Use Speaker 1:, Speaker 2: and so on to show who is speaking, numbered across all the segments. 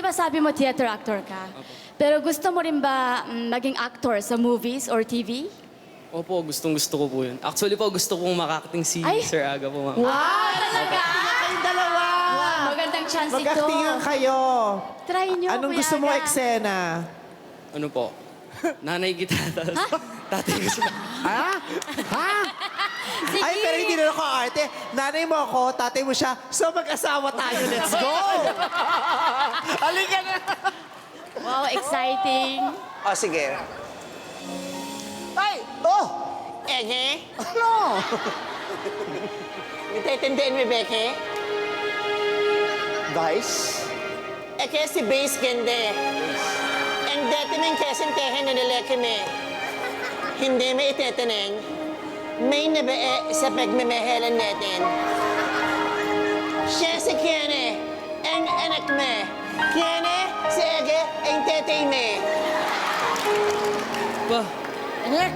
Speaker 1: ba sabi mo theater actor ka? Pero gusto mo rin ba maging actor sa movies or TV?
Speaker 2: Opo, gustong-gusto ko po yun. Actually po, gusto kong makakating si
Speaker 1: Ay!
Speaker 2: Sir Aga po, ma'am.
Speaker 1: Wow, talaga?
Speaker 3: Kayong dalawa!
Speaker 1: Wow, magandang chance ito.
Speaker 3: Mag-actingan kayo.
Speaker 1: Try nyo,
Speaker 3: Anong
Speaker 1: Kuya
Speaker 3: gusto mo
Speaker 1: Aga.
Speaker 3: eksena?
Speaker 2: Ano po? Nanay kita, tapos tatay ko siya.
Speaker 3: Ha? Ha?
Speaker 1: Sige.
Speaker 3: Ay, pero hindi na ako arte. Nanay mo ako, tatay mo siya. So mag-asawa tayo. Let's go! Halika na!
Speaker 1: Wow, exciting.
Speaker 4: O, sige.
Speaker 3: Ay! Oh!
Speaker 4: Ege?
Speaker 3: Ano?
Speaker 4: Nagtitindihan mo, Beke?
Speaker 3: Guys?
Speaker 4: Eke si Base Gende. Ang dati mong kesentehen na nileke me. Hindi may iteteneng. May nabae sa pagmamahalan natin. Siya si Kiane, ang anak me. Kiane, si Ege, ang tetay me.
Speaker 2: Pa,
Speaker 4: Anak?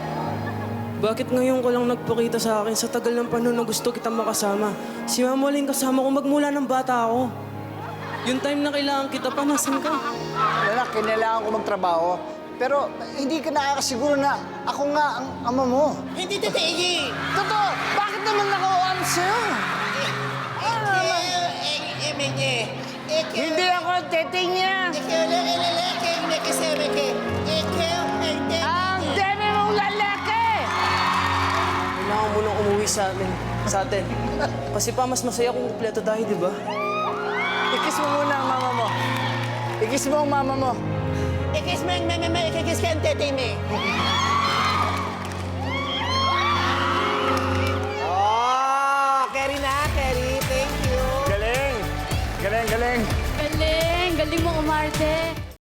Speaker 2: bakit ngayon ko lang nagpakita sa akin sa tagal ng panahon na gusto kitang makasama? Si Mama Waling kasama ko magmula ng bata ako. Yung time na kailangan kita pa, nasan ka?
Speaker 5: Anak, kailangan ko magtrabaho. Pero hindi ka nakakasiguro na ako nga ang ama mo.
Speaker 4: Hindi tataigi.
Speaker 5: Totoo, bakit naman nakauan sa'yo? Hindi ako ang teteng niya.
Speaker 4: Ikaw lang ang lalaki ang nakasama ka. Ikaw ang teteng
Speaker 5: Ang dami mong lalaki!
Speaker 2: Kailangan mo nang umuwi sa atin. Kasi pa, mas masaya kung kumpleto tayo, di ba?
Speaker 5: Ikis mo muna ang mama mo. Ikis mo ang mama mo.
Speaker 4: Ikis mo ang mama mo, ikikis ka ang tetay mo.
Speaker 3: Oh! Kerry na, Kerry. Thank you.
Speaker 5: Galing! Galing, galing.
Speaker 1: Galing, galing mo umarte.